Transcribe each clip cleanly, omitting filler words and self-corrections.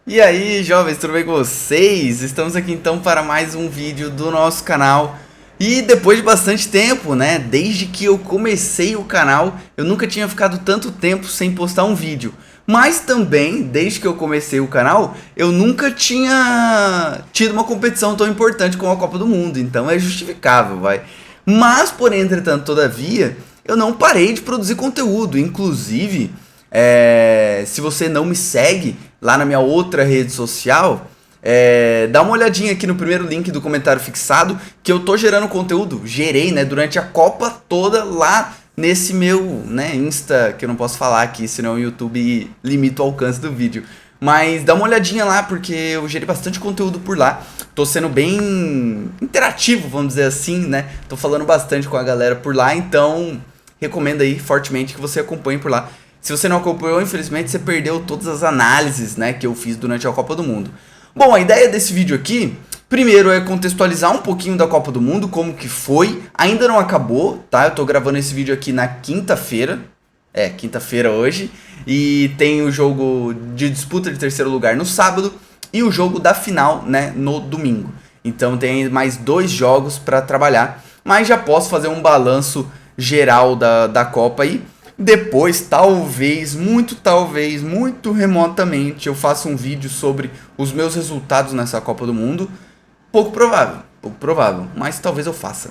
E aí, jovens, tudo bem com vocês? Estamos aqui então para mais um vídeo do nosso canal. E depois de bastante tempo, né? Desde que eu comecei o canal, eu nunca tinha ficado tanto tempo sem postar um vídeo. Mas também, desde que eu comecei o canal, eu nunca tinha tido uma competição tão importante como a Copa do Mundo. Então é justificável, vai. Mas, porém, entretanto, todavia, eu não parei de produzir conteúdo. Inclusive, se você não me segue lá na minha outra rede social, dá uma olhadinha aqui no primeiro link do comentário fixado, que eu tô gerando conteúdo, gerei, né, durante a Copa toda lá nesse meu, né, Insta, que eu não posso falar aqui, senão o YouTube limita o alcance do vídeo. Mas dá uma olhadinha lá, porque eu gerei bastante conteúdo por lá. Tô sendo bem interativo, vamos dizer assim, né? Tô falando bastante com a galera por lá, então recomendo aí fortemente que você acompanhe por lá. Se você não acompanhou, infelizmente você perdeu todas as análises, né, que eu fiz durante a Copa do Mundo. Bom, a ideia desse vídeo aqui, primeiro é contextualizar um pouquinho da Copa do Mundo, como que foi. Ainda não acabou, tá? Eu tô gravando esse vídeo aqui na quinta-feira. Quinta-feira hoje. E tem o jogo de disputa de terceiro lugar no sábado e o jogo da final, né, no domingo. Então tem mais 2 jogos para trabalhar, mas já posso fazer um balanço geral da Copa aí. Depois, talvez, muito remotamente, eu faça um vídeo sobre os meus resultados nessa Copa do Mundo. Pouco provável, mas talvez eu faça.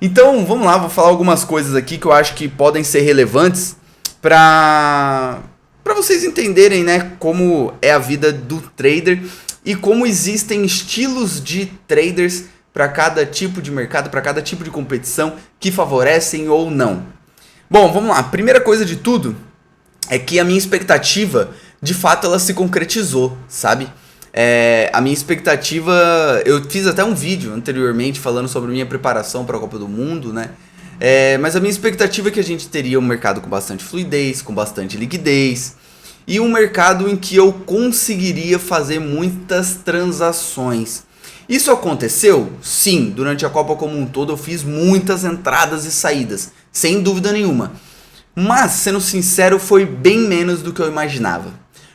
Então, vamos lá, vou falar algumas coisas aqui que eu acho que podem ser relevantes para vocês entenderem, né, como é a vida do trader e como existem estilos de traders para cada tipo de mercado, para cada tipo de competição que favorecem ou não. Bom, vamos lá. Primeira coisa de tudo é que a minha expectativa, de fato, ela se concretizou, sabe? A minha expectativa... Eu fiz até um vídeo anteriormente falando sobre minha preparação para a Copa do Mundo, né? Mas a minha expectativa é que a gente teria um mercado com bastante fluidez, com bastante liquidez e um mercado em que eu conseguiria fazer muitas transações. Isso aconteceu? Sim, durante a Copa como um todo eu fiz muitas entradas e saídas, sem dúvida nenhuma. Mas, sendo sincero, foi bem menos do que eu imaginava.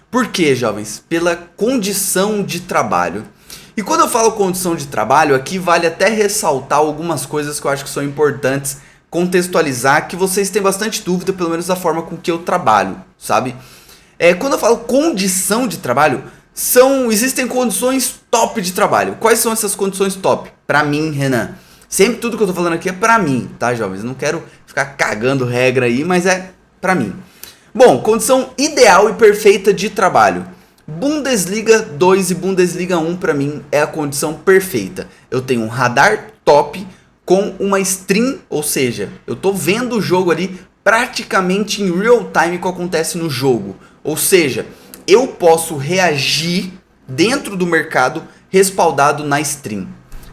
Por quê, jovens? Pela condição de trabalho. E quando eu falo condição de trabalho, aqui vale até ressaltar algumas coisas que eu acho que são importantes contextualizar, que vocês têm bastante dúvida, pelo menos da forma com que eu trabalho, sabe? Quando eu falo condição de trabalho, existem condições top de trabalho. Quais são essas condições top? Pra mim, Renan. Sempre tudo que eu tô falando aqui é pra mim, tá, jovens? Eu não quero ficar cagando regra aí, mas é pra mim. Bom, condição ideal e perfeita de trabalho. Bundesliga 2 e Bundesliga 1 pra mim é a condição perfeita. Eu tenho um radar top com uma stream, ou seja, eu tô vendo o jogo ali praticamente em real time que acontece no jogo. Ou seja, eu posso reagir dentro do mercado respaldado na stream.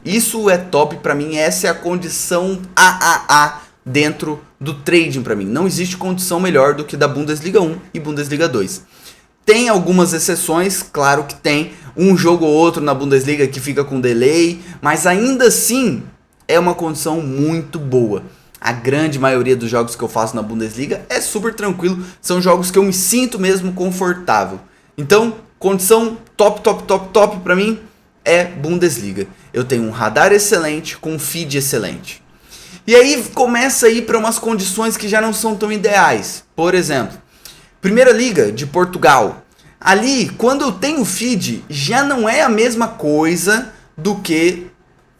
Isso é top pra mim, essa é a condição AAA dentro do trading pra mim. Não existe condição melhor do que da Bundesliga 1 e Bundesliga 2. Tem algumas exceções, claro que tem, um jogo ou outro na Bundesliga que fica com delay, mas ainda assim é uma condição muito boa. A grande maioria dos jogos que eu faço na Bundesliga é super tranquilo, são jogos que eu me sinto mesmo confortável. Então, condição top pra mim é Bundesliga. Eu tenho um radar excelente com um feed excelente. E aí começa a ir para umas condições que já não são tão ideais. Por exemplo, Primeira Liga de Portugal. Ali, quando eu tenho feed, já não é a mesma coisa do que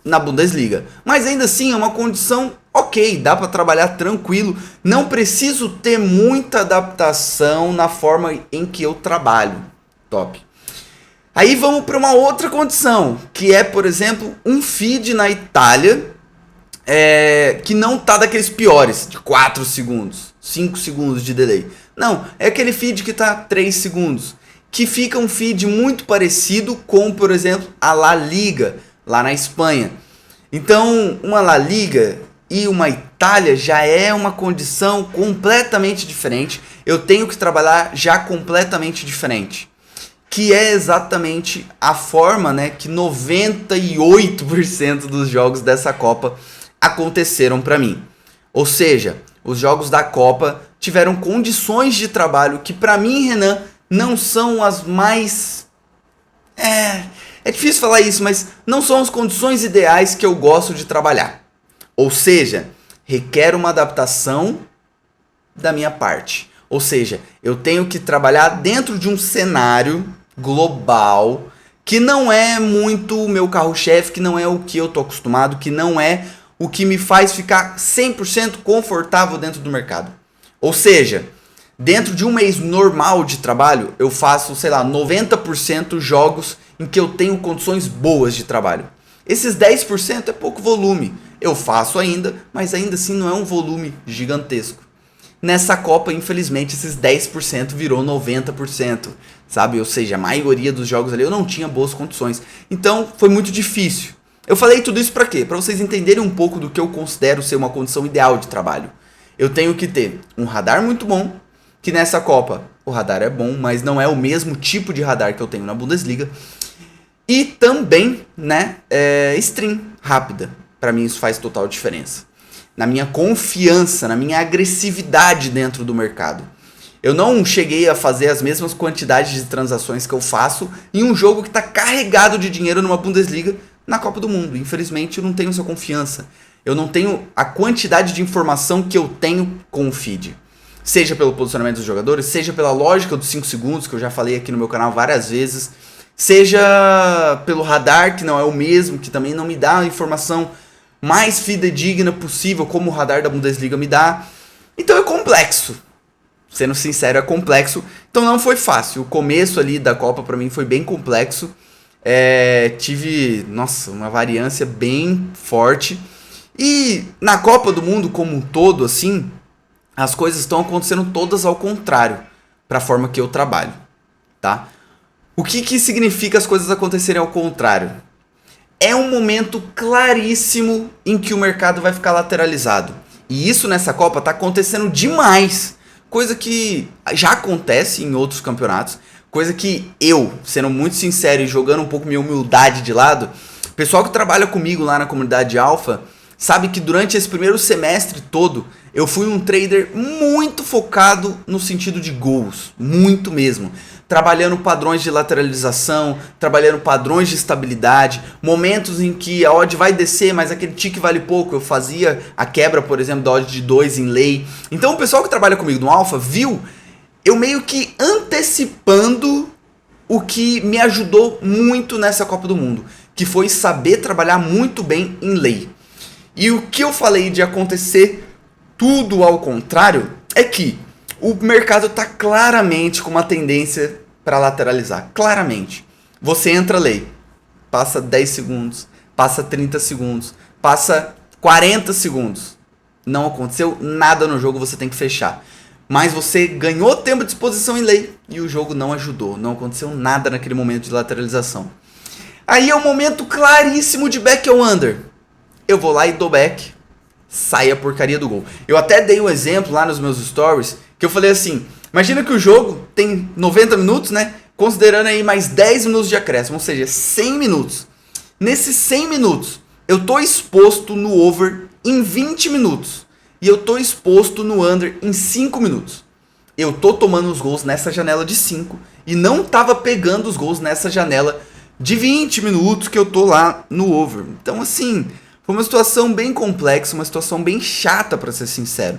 na Bundesliga. Mas ainda assim é uma condição ok, dá para trabalhar tranquilo. Não preciso ter muita adaptação na forma em que eu trabalho. Top. Aí vamos para uma outra condição, que é, por exemplo, um feed na Itália que não tá daqueles piores, de 4 segundos, 5 segundos de delay. Não, é aquele feed que tá 3 segundos, que fica um feed muito parecido com, por exemplo, a La Liga, lá na Espanha. Então, uma La Liga e uma Itália já é uma condição completamente diferente. Eu tenho que trabalhar já completamente diferente. Que é exatamente a forma, né, que 98% dos jogos dessa Copa aconteceram para mim. Ou seja, os jogos da Copa tiveram condições de trabalho que para mim, Renan, não são as mais... É difícil falar isso, mas não são as condições ideais que eu gosto de trabalhar. Ou seja, requer uma adaptação da minha parte. Ou seja, eu tenho que trabalhar dentro de um cenário global que não é muito o meu carro-chefe, que não é o que eu tô acostumado, que não é o que me faz ficar 100% confortável dentro do mercado. Ou seja, dentro de um mês normal de trabalho, eu faço, 90% jogos em que eu tenho condições boas de trabalho. Esses 10% é pouco volume. Eu faço ainda, mas ainda assim não é um volume gigantesco. Nessa Copa, infelizmente, esses 10% virou 90%, sabe? Ou seja, a maioria dos jogos ali eu não tinha boas condições. Então, foi muito difícil. Eu falei tudo isso pra quê? Pra vocês entenderem um pouco do que eu considero ser uma condição ideal de trabalho. Eu tenho que ter um radar muito bom, que nessa Copa o radar é bom, mas não é o mesmo tipo de radar que eu tenho na Bundesliga. E também, stream rápida. Pra mim isso faz total diferença. Na minha confiança, na minha agressividade dentro do mercado. Eu não cheguei a fazer as mesmas quantidades de transações que eu faço em um jogo que está carregado de dinheiro numa Bundesliga na Copa do Mundo. Infelizmente, eu não tenho essa confiança. Eu não tenho a quantidade de informação que eu tenho com o feed. Seja pelo posicionamento dos jogadores, seja pela lógica dos 5 segundos, que eu já falei aqui no meu canal várias vezes, seja pelo radar, que não é o mesmo, que também não me dá a informação mais fidedigna possível, como o radar da Bundesliga me dá. Então é complexo. Sendo sincero, é complexo. Então não foi fácil. O começo ali da Copa pra mim foi bem complexo. Tive, uma variância bem forte. E na Copa do Mundo como um todo, assim, as coisas estão acontecendo todas ao contrário pra forma que eu trabalho, tá? O que significa as coisas acontecerem ao contrário? É um momento claríssimo em que o mercado vai ficar lateralizado. E isso nessa Copa tá acontecendo demais. Coisa que já acontece em outros campeonatos. Coisa que eu, sendo muito sincero e jogando um pouco minha humildade de lado, pessoal que trabalha comigo lá na comunidade Alpha, sabe que durante esse primeiro semestre todo, eu fui um trader muito focado no sentido de gols. Muito mesmo. Trabalhando padrões de lateralização, trabalhando padrões de estabilidade, momentos em que a odd vai descer, mas aquele tick vale pouco, eu fazia a quebra, por exemplo, da odd de 2 em lei. Então o pessoal que trabalha comigo no Alpha viu eu meio que antecipando o que me ajudou muito nessa Copa do Mundo, que foi saber trabalhar muito bem em lei. E o que eu falei de acontecer tudo ao contrário é que o mercado está claramente com uma tendência para lateralizar. Claramente. Você entra lei, passa 10 segundos, passa 30 segundos, passa 40 segundos. Não aconteceu nada no jogo, você tem que fechar. Mas você ganhou tempo de exposição em lei e o jogo não ajudou. Não aconteceu nada naquele momento de lateralização. Aí é um momento claríssimo de back ou under. Eu vou lá e dou back, sai a porcaria do gol. Eu até dei um exemplo lá nos meus stories, que eu falei assim, imagina que o jogo tem 90 minutos, né? Considerando aí mais 10 minutos de acréscimo, ou seja, 100 minutos. Nesses 100 minutos, eu tô exposto no over em 20 minutos. E eu tô exposto no under em 5 minutos. Eu tô tomando os gols nessa janela de 5 e não tava pegando os gols nessa janela de 20 minutos que eu tô lá no over. Então assim, foi uma situação bem complexa, uma situação bem chata pra ser sincero.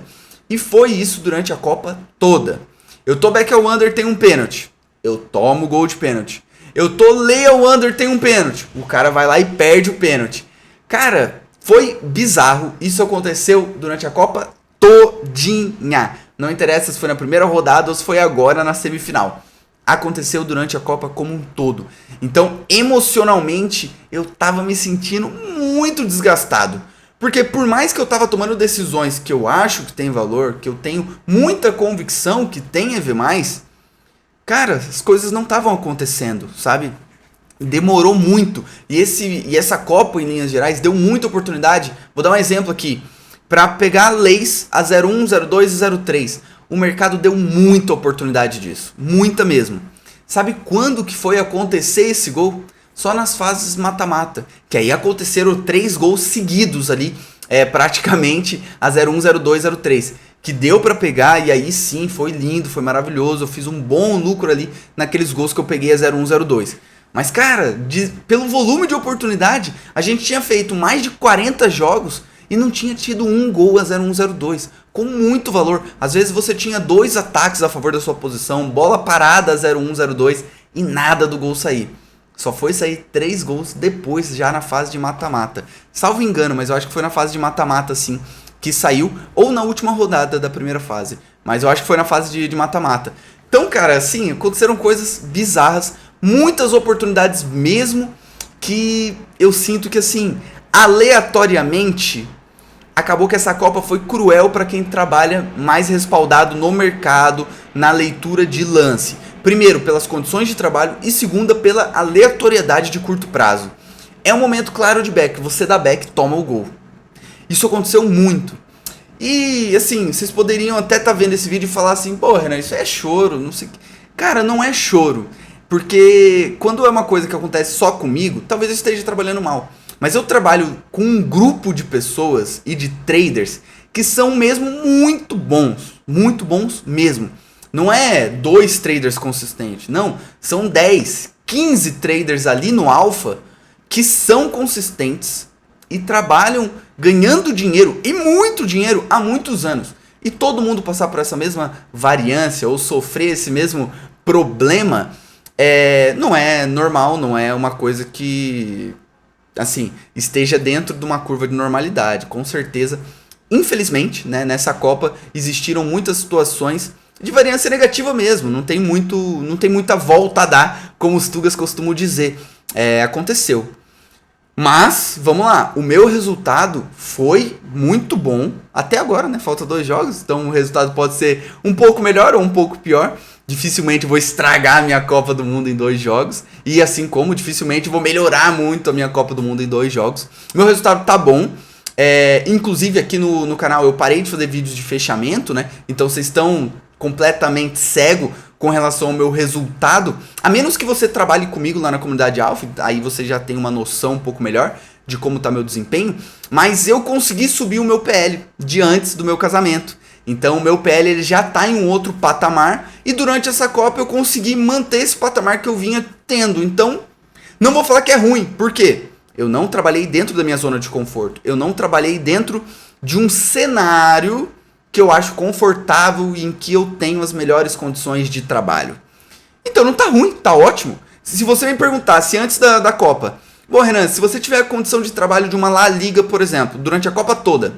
E foi isso durante a Copa toda. Eu tô back ao under, tem um pênalti. Eu tomo gol de pênalti. Eu tô lay ao under, tem um pênalti. O cara vai lá e perde o pênalti. Cara, foi bizarro. Isso aconteceu durante a Copa todinha. Não interessa se foi na primeira rodada ou se foi agora na semifinal. Aconteceu durante a Copa como um todo. Então, emocionalmente, eu tava me sentindo muito desgastado. Porque por mais que eu tava tomando decisões que eu acho que tem valor, que eu tenho muita convicção que tem a ver mais, cara, as coisas não estavam acontecendo, sabe? Demorou muito. E essa Copa, em linhas gerais, deu muita oportunidade. Vou dar um exemplo aqui. Para pegar leis a 01, 02 e 03. O mercado deu muita oportunidade disso. Muita mesmo. Sabe quando que foi acontecer esse gol? Só nas fases mata-mata. Que aí aconteceram 3 gols seguidos ali. Praticamente a 01, 02, 03. que deu pra pegar, e aí sim, foi lindo, foi maravilhoso, eu fiz um bom lucro ali naqueles gols que eu peguei a 0-1, 0-2. Mas cara, pelo volume de oportunidade, a gente tinha feito mais de 40 jogos e não tinha tido um gol a 0-1, 0-2, com muito valor. Às vezes você tinha 2 ataques a favor da sua posição, bola parada a 0-1, 0-2 e nada do gol sair. Só foi sair 3 gols depois, já na fase de mata-mata. Salvo engano, mas eu acho que foi na fase de mata-mata, sim, que saiu, ou na última rodada da primeira fase. Mas eu acho que foi na fase de mata-mata. Então, cara, assim, aconteceram coisas bizarras, muitas oportunidades mesmo, que eu sinto que, assim, aleatoriamente, acabou que essa Copa foi cruel para quem trabalha mais respaldado no mercado, na leitura de lance. Primeiro, pelas condições de trabalho e segunda, pela aleatoriedade de curto prazo. É um momento claro de back, você dá back, toma o gol. Isso aconteceu muito. E, assim, vocês poderiam até estar vendo esse vídeo e falar assim, pô, Renan, isso é choro, não sei o que. Cara, não é choro. Porque quando é uma coisa que acontece só comigo, talvez eu esteja trabalhando mal. Mas eu trabalho com um grupo de pessoas e de traders que são mesmo muito bons mesmo. Não é 2 traders consistentes, não, são 10, 15 traders ali no alpha que são consistentes e trabalham ganhando dinheiro e muito dinheiro há muitos anos. E todo mundo passar por essa mesma variância ou sofrer esse mesmo problema não é normal, não é uma coisa que, assim, esteja dentro de uma curva de normalidade. Com certeza, infelizmente, né, nessa Copa existiram muitas situações de variância negativa mesmo, não tem muita volta a dar, como os Tugas costumam dizer. Aconteceu. Mas, vamos lá, o meu resultado foi muito bom até agora, né? Falta 2 jogos, então o resultado pode ser um pouco melhor ou um pouco pior. Dificilmente vou estragar a minha Copa do Mundo em 2 jogos. E assim como dificilmente vou melhorar muito a minha Copa do Mundo em 2 jogos. Meu resultado tá bom. Inclusive aqui no canal eu parei de fazer vídeos de fechamento, né? Então vocês estão completamente cego com relação ao meu resultado, a menos que você trabalhe comigo lá na comunidade Alpha, aí você já tem uma noção um pouco melhor de como está meu desempenho, mas eu consegui subir o meu PL de antes do meu casamento. Então o meu PL ele já está em um outro patamar e durante essa Copa eu consegui manter esse patamar que eu vinha tendo. Então não vou falar que é ruim, por quê? Eu não trabalhei dentro da minha zona de conforto, eu não trabalhei dentro de um cenário que eu acho confortável e em que eu tenho as melhores condições de trabalho. Então não tá ruim, tá ótimo. Se você me perguntasse antes da Copa, bom, Renan, se você tiver a condição de trabalho de uma La Liga, por exemplo, durante a Copa toda,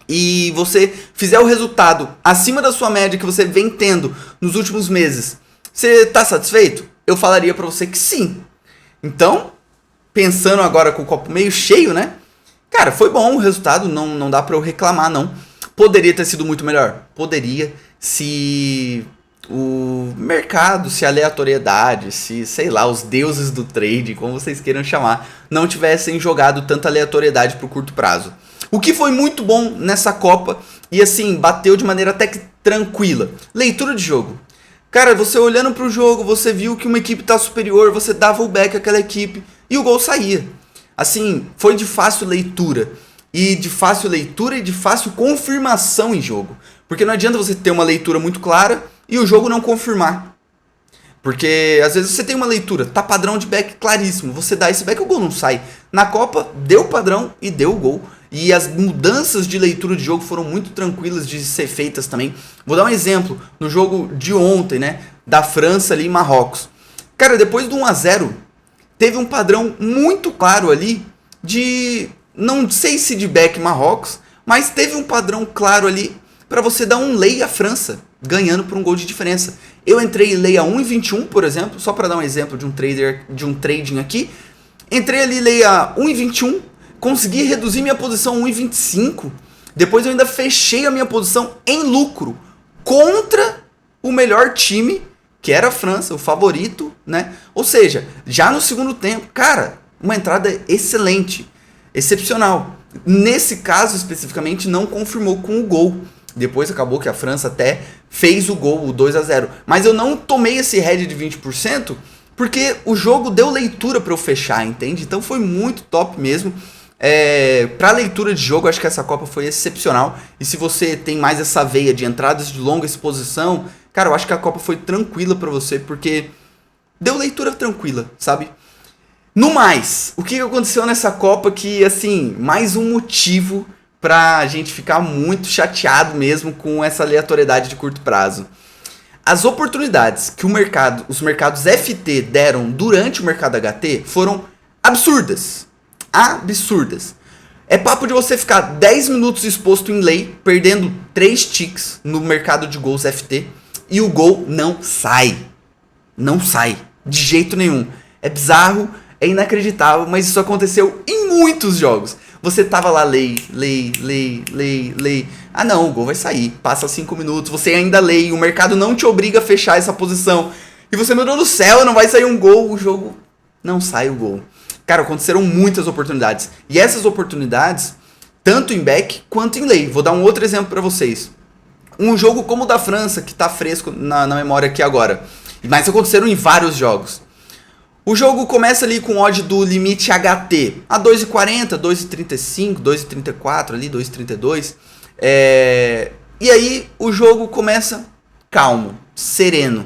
e você fizer o resultado acima da sua média que você vem tendo nos últimos meses, você tá satisfeito? Eu falaria pra você que sim. Então, pensando agora com o copo meio cheio, né? Cara, foi bom o resultado, não dá pra eu reclamar, não. Poderia ter sido muito melhor? Poderia, se o mercado, se a aleatoriedade, se, sei lá, os deuses do trade, como vocês queiram chamar, não tivessem jogado tanta aleatoriedade pro curto prazo. O que foi muito bom nessa Copa, e assim, bateu de maneira até que tranquila. Leitura de jogo. Cara, você olhando pro jogo, você viu que uma equipe tá superior, você dava o back àquela equipe e o gol saía. Assim, foi de fácil leitura. E de fácil leitura e de fácil confirmação em jogo. Porque não adianta você ter uma leitura muito clara e o jogo não confirmar. Porque às vezes você tem uma leitura, tá padrão de back claríssimo, você dá esse back e o gol não sai. Na Copa, deu padrão e deu o gol. E as mudanças de leitura de jogo foram muito tranquilas de ser feitas também. Vou dar um exemplo, no jogo de ontem, né, da França ali em Marrocos. Cara, depois do 1-0, teve um padrão muito claro ali de... não sei se de back Marrocos, mas teve um padrão claro ali para você dar um lay à França, ganhando por um gol de diferença. Eu entrei lay a 1,21, por exemplo, só para dar um exemplo de um trading aqui. Entrei ali lay a 1,21, consegui reduzir minha posição a 1,25. Depois eu ainda fechei a minha posição em lucro contra o melhor time, que era a França, o favorito, né? Ou seja, já no segundo tempo, cara, uma entrada excelente. Excepcional. Nesse caso, especificamente, não confirmou com o gol. Depois acabou que a França até fez o gol, o 2-0. Mas eu não tomei esse head de 20% porque o jogo deu leitura para eu fechar, entende? Então foi muito top mesmo. Pra leitura de jogo, acho que essa Copa foi excepcional. E se você tem mais essa veia de entradas de longa exposição, cara, eu acho que a Copa foi tranquila pra você, porque deu leitura tranquila, sabe? No mais, o que aconteceu nessa Copa que, assim, mais um motivo pra gente ficar muito chateado mesmo com essa aleatoriedade de curto prazo. As oportunidades que os mercados FT deram durante o mercado HT foram absurdas. Absurdas. É papo de você ficar 10 minutos exposto em lei, perdendo 3 ticks no mercado de gols FT, e o gol não sai. Não sai. De jeito nenhum. É bizarro, é inacreditável, mas isso aconteceu em muitos jogos. Você tava lá, lei. Ah não, o gol vai sair. Passa 5 minutos, você ainda lei, o mercado não te obriga a fechar essa posição. E você, meu Deus do céu, não vai sair um gol, o jogo não sai o gol. Cara, aconteceram muitas oportunidades. E essas oportunidades, tanto em back quanto em lei. Vou dar um outro exemplo pra vocês. Um jogo como o da França, que tá fresco na memória aqui agora. Mas aconteceram em vários jogos. O jogo começa ali com odd do limite HT a 2,40, 2,35, 2,34 ali, 2,32. E aí o jogo começa calmo, sereno.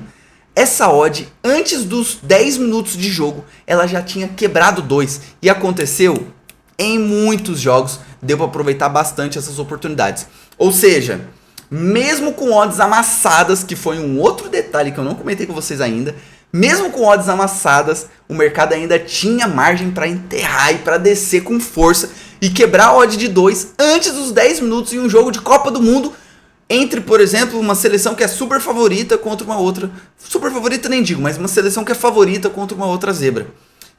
Essa odd, antes dos 10 minutos de jogo, ela já tinha quebrado 2. E aconteceu em muitos jogos, deu para aproveitar bastante essas oportunidades. Ou seja, mesmo com odds amassadas, que foi um outro detalhe que eu não comentei com vocês ainda, mesmo com odds amassadas, o mercado ainda tinha margem para enterrar e para descer com força e quebrar a odd de 2 antes dos 10 minutos em um jogo de Copa do Mundo, entre, por exemplo, uma seleção que é super favorita contra uma outra. Super favorita nem digo, mas uma seleção que é favorita contra uma outra zebra.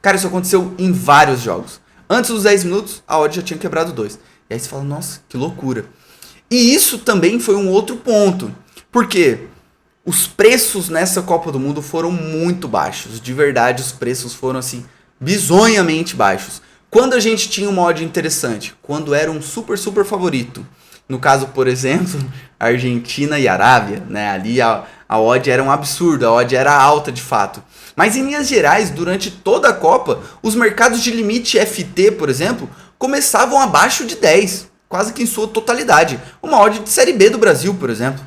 Cara, isso aconteceu em vários jogos. Antes dos 10 minutos, a odd já tinha quebrado 2. E aí você fala, nossa, que loucura. E isso também foi um outro ponto. Por quê? Os preços nessa Copa do Mundo foram muito baixos. De verdade, os preços foram, assim, bizonhamente baixos. Quando a gente tinha uma odd interessante? Quando era um super favorito. No caso, por exemplo, Argentina e Arábia, né? Ali a odd era um absurdo, a odd era alta de fato. Mas em linhas gerais, durante toda a Copa, os mercados de limite FT, por exemplo, começavam abaixo de 10, quase que em sua totalidade. Uma odd de Série B do Brasil, por exemplo.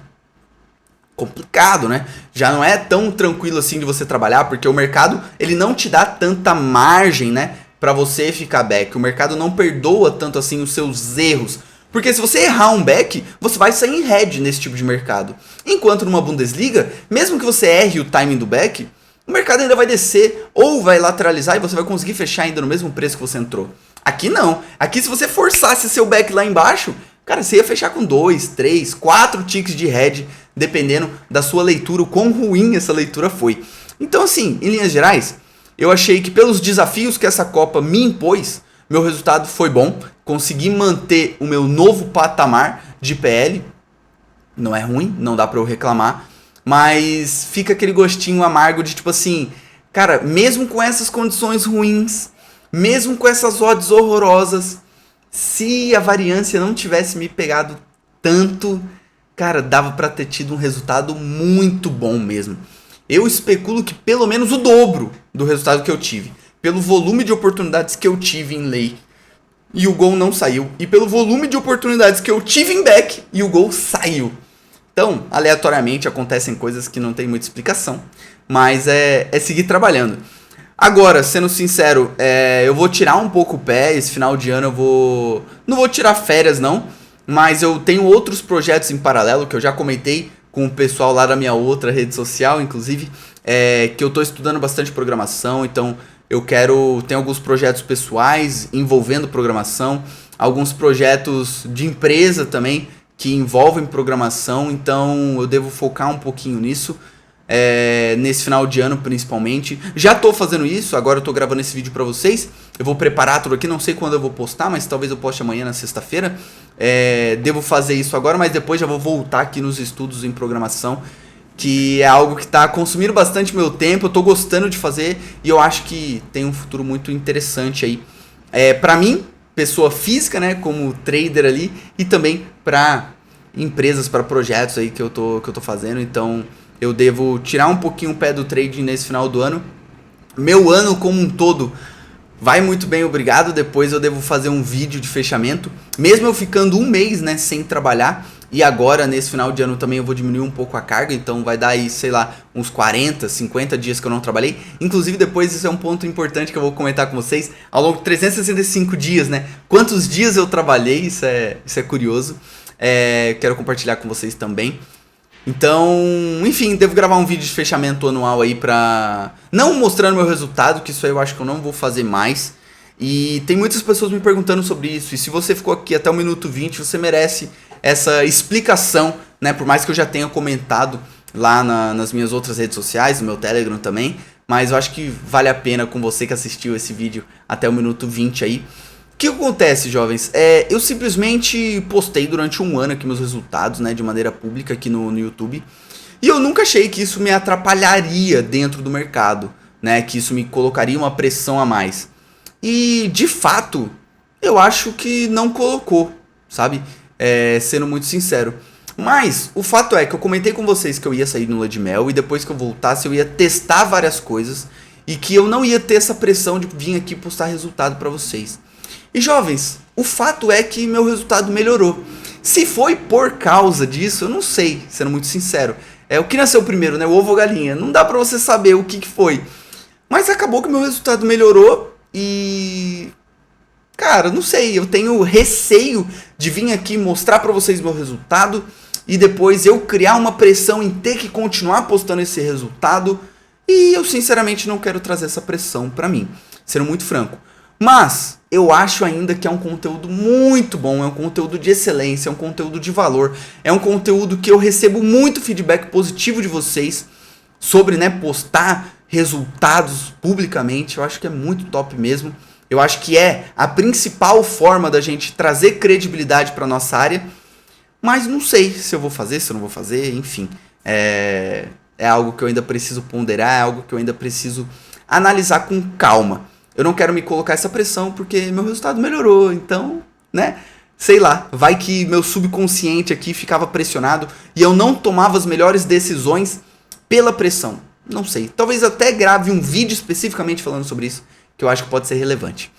Complicado, né? Já não é tão tranquilo assim de você trabalhar, porque o mercado ele não te dá tanta margem, né, para você ficar back. O mercado não perdoa tanto assim os seus erros. Porque se você errar um back, você vai sair em red nesse tipo de mercado. Enquanto numa Bundesliga, mesmo que você erre o timing do back, o mercado ainda vai descer ou vai lateralizar e você vai conseguir fechar ainda no mesmo preço que você entrou. Aqui não. Aqui se você forçasse seu back lá embaixo, cara, você ia fechar com 2, 3, 4 ticks de red, dependendo da sua leitura, o quão ruim essa leitura foi. Então assim, em linhas gerais, eu achei que pelos desafios que essa Copa me impôs, meu resultado foi bom, consegui manter o meu novo patamar de PL, não é ruim, não dá pra eu reclamar, mas fica aquele gostinho amargo de tipo assim, cara, mesmo com essas condições ruins, mesmo com essas odds horrorosas, se a variância não tivesse me pegado tanto, cara, dava pra ter tido um resultado muito bom mesmo. Eu especulo que pelo menos o dobro do resultado que eu tive. Pelo volume de oportunidades que eu tive em lei e o gol não saiu. E pelo volume de oportunidades que eu tive em back e o gol saiu. Então, aleatoriamente acontecem coisas que não tem muita explicação. Mas é seguir trabalhando. Agora, sendo sincero, eu vou tirar um pouco o pé. Esse final de ano eu vou... Não vou tirar férias não. Mas eu tenho outros projetos em paralelo que eu já comentei com o pessoal lá da minha outra rede social, inclusive. Que eu tô estudando bastante programação, então... Tem alguns projetos pessoais envolvendo programação, alguns projetos de empresa também que envolvem programação, então eu devo focar um pouquinho nisso, nesse final de ano principalmente. Já estou fazendo isso, agora eu estou gravando esse vídeo para vocês, eu vou preparar tudo aqui, não sei quando eu vou postar, mas talvez eu poste amanhã na sexta-feira. Devo fazer isso agora, mas depois já vou voltar aqui nos estudos em programação, que é algo que está consumindo bastante meu tempo, eu estou gostando de fazer e eu acho que tem um futuro muito interessante aí. Para mim, pessoa física, né, como trader ali, e também para empresas, para projetos aí que eu tô fazendo. Então eu devo tirar um pouquinho o pé do trading nesse final do ano. Meu ano como um todo Vai muito bem, obrigado. Depois eu devo fazer um vídeo de fechamento. Mesmo eu ficando um mês, né, sem trabalhar. E agora, nesse final de ano também eu vou diminuir um pouco a carga. Então vai dar aí, sei lá, uns 40, 50 dias que eu não trabalhei. Inclusive depois isso é um ponto importante que eu vou comentar com vocês. Ao longo de 365 dias, né? Quantos dias eu trabalhei, isso é curioso. Quero compartilhar com vocês também. Então, enfim, devo gravar um vídeo de fechamento anual aí pra... Não mostrando meu resultado, que isso aí eu acho que eu não vou fazer mais. E tem muitas pessoas me perguntando sobre isso. E se você ficou aqui até o minuto 20, você merece essa explicação, né? Por mais que eu já tenha comentado lá nas minhas outras redes sociais, no meu Telegram também. Mas eu acho que vale a pena com você que assistiu esse vídeo até o minuto 20 aí. O que acontece, jovens? Eu simplesmente postei durante um ano aqui meus resultados, né, de maneira pública aqui no YouTube. E eu nunca achei que isso me atrapalharia dentro do mercado, né, que isso me colocaria uma pressão a mais. E, de fato, eu acho que não colocou, sabe? Sendo muito sincero. Mas o fato é que eu comentei com vocês que eu ia sair no Lua de Mel e depois que eu voltasse eu ia testar várias coisas e que eu não ia ter essa pressão de vir aqui postar resultado pra vocês. E jovens, o fato é que meu resultado melhorou. Se foi por causa disso, eu não sei, sendo muito sincero. O que nasceu primeiro, né? O ovo ou a galinha? Não dá pra você saber o que foi. Mas acabou que meu resultado melhorou e... Cara, não sei, eu tenho receio de vir aqui mostrar pra vocês meu resultado e depois eu criar uma pressão em ter que continuar postando esse resultado. E eu sinceramente não quero trazer essa pressão pra mim, sendo muito franco. Mas eu acho ainda que é um conteúdo muito bom, é um conteúdo de excelência, é um conteúdo de valor, é um conteúdo que eu recebo muito feedback positivo de vocês sobre, né, postar resultados publicamente. Eu acho que é muito top mesmo. Eu acho que é a principal forma da gente trazer credibilidade para nossa área. Mas não sei se eu vou fazer, se eu não vou fazer, enfim. É algo que eu ainda preciso ponderar, é algo que eu ainda preciso analisar com calma. Eu não quero me colocar essa pressão porque meu resultado melhorou, então, né? Sei lá, vai que meu subconsciente aqui ficava pressionado e eu não tomava as melhores decisões pela pressão. Não sei, talvez até grave um vídeo especificamente falando sobre isso, que eu acho que pode ser relevante.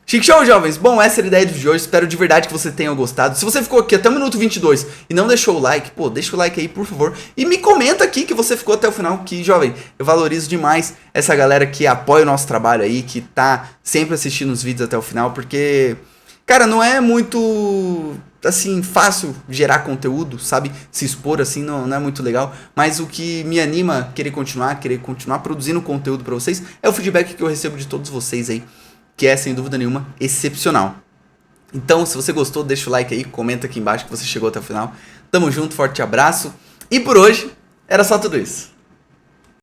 Chique show, jovens! Bom, essa era a ideia do vídeo de hoje, espero de verdade que você tenha gostado. Se você ficou aqui até o minuto 22 e não deixou o like, pô, deixa o like aí, por favor. E me comenta aqui que você ficou até o final, que, jovem, eu valorizo demais essa galera que apoia o nosso trabalho aí, que tá sempre assistindo os vídeos até o final, porque, cara, não é muito, assim, fácil gerar conteúdo, sabe? Se expor assim não é muito legal, mas o que me anima a querer continuar produzindo conteúdo pra vocês é o feedback que eu recebo de todos vocês aí, que é, sem dúvida nenhuma, excepcional. Então, se você gostou, deixa o like aí, comenta aqui embaixo que você chegou até o final. Tamo junto, forte abraço. E por hoje, era só tudo isso.